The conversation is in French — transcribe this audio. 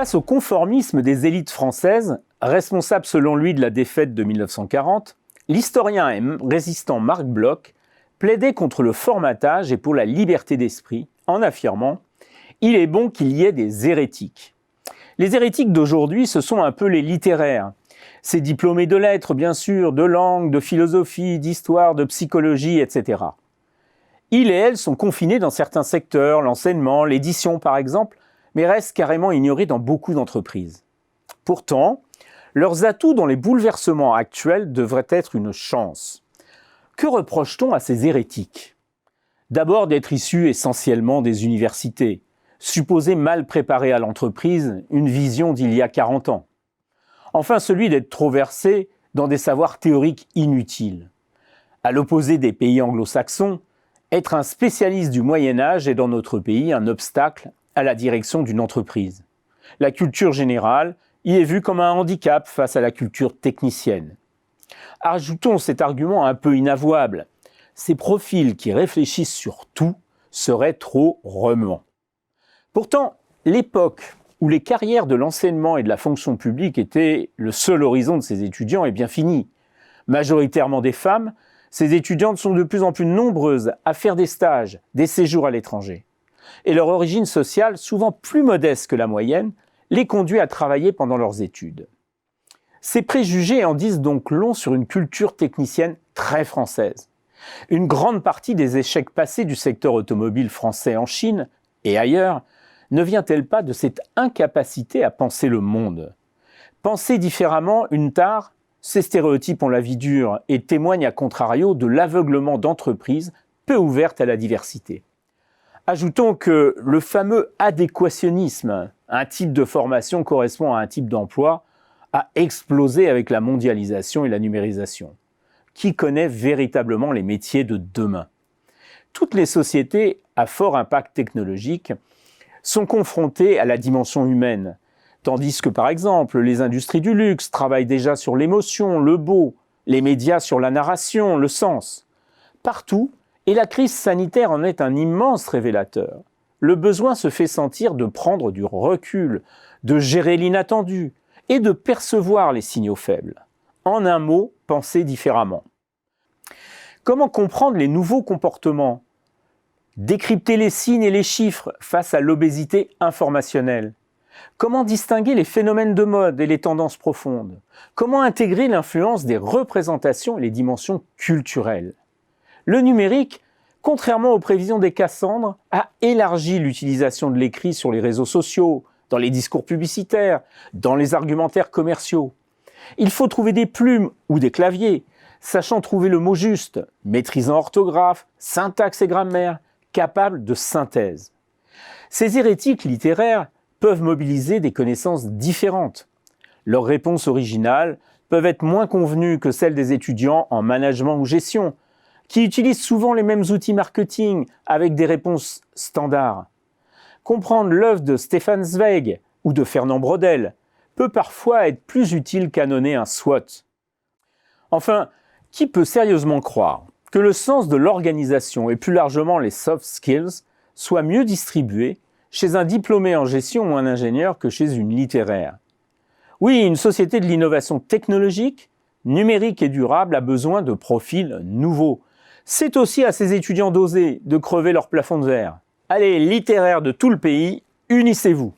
Face au conformisme des élites françaises, responsable selon lui de la défaite de 1940, l'historien et résistant Marc Bloch plaidait contre le formatage et pour la liberté d'esprit en affirmant « Il est bon qu'il y ait des hérétiques ». Les hérétiques d'aujourd'hui, ce sont un peu les littéraires. Ces diplômés de lettres, bien sûr, de langue, de philosophie, d'histoire, de psychologie, etc. Ils et elles sont confinés dans certains secteurs, l'enseignement, l'édition par exemple, mais restent carrément ignorés dans beaucoup d'entreprises. Pourtant, leurs atouts dans les bouleversements actuels devraient être une chance. Que reproche-t-on à ces hérétiques? D'abord d'être issus essentiellement des universités, supposés mal préparer à l'entreprise une vision d'il y a 40 ans. Enfin, celui d'être trop versés dans des savoirs théoriques inutiles. À l'opposé des pays anglo-saxons, être un spécialiste du Moyen-Âge est dans notre pays un obstacle à la direction d'une entreprise. La culture générale y est vue comme un handicap face à la culture technicienne. Ajoutons cet argument un peu inavouable. Ces profils qui réfléchissent sur tout seraient trop remuants. Pourtant, l'époque où les carrières de l'enseignement et de la fonction publique étaient le seul horizon de ces étudiants est bien finie. Majoritairement des femmes, ces étudiantes sont de plus en plus nombreuses à faire des stages, des séjours à l'étranger. Et leur origine sociale, souvent plus modeste que la moyenne, les conduit à travailler pendant leurs études. Ces préjugés en disent donc long sur une culture technicienne très française. Une grande partie des échecs passés du secteur automobile français en Chine et ailleurs ne vient-elle pas de cette incapacité à penser le monde? Penser différemment une tare, ces stéréotypes ont la vie dure et témoignent à contrario de l'aveuglement d'entreprises peu ouvertes à la diversité. Ajoutons que le fameux adéquationnisme, un type de formation correspond à un type d'emploi, a explosé avec la mondialisation et la numérisation. Qui connaît véritablement les métiers de demain? Toutes les sociétés à fort impact technologique sont confrontées à la dimension humaine, tandis que par exemple les industries du luxe travaillent déjà sur l'émotion, le beau, les médias sur la narration, le sens. Partout, et la crise sanitaire en est un immense révélateur, le besoin se fait sentir de prendre du recul, de gérer l'inattendu et de percevoir les signaux faibles. En un mot, penser différemment. Comment comprendre les nouveaux comportements? Décrypter les signes et les chiffres face à l'obésité informationnelle? Comment distinguer les phénomènes de mode et les tendances profondes? Comment intégrer l'influence des représentations et les dimensions culturelles? Le numérique, contrairement aux prévisions des Cassandres, a élargi l'utilisation de l'écrit sur les réseaux sociaux, dans les discours publicitaires, dans les argumentaires commerciaux. Il faut trouver des plumes ou des claviers, sachant trouver le mot juste, maîtrisant orthographe, syntaxe et grammaire, capable de synthèse. Ces hérétiques littéraires peuvent mobiliser des connaissances différentes. Leurs réponses originales peuvent être moins convenues que celles des étudiants en management ou gestion, qui utilisent souvent les mêmes outils marketing avec des réponses standards. Comprendre l'œuvre de Stefan Zweig ou de Fernand Braudel peut parfois être plus utile qu'annoncer un SWOT. Enfin, qui peut sérieusement croire que le sens de l'organisation et plus largement les soft skills soient mieux distribués chez un diplômé en gestion ou un ingénieur que chez une littéraire? Oui, une société de l'innovation technologique, numérique et durable a besoin de profils nouveaux. C'est aussi à ces étudiants d'oser de crever leur plafond de verre. Allez, littéraires de tout le pays, unissez-vous!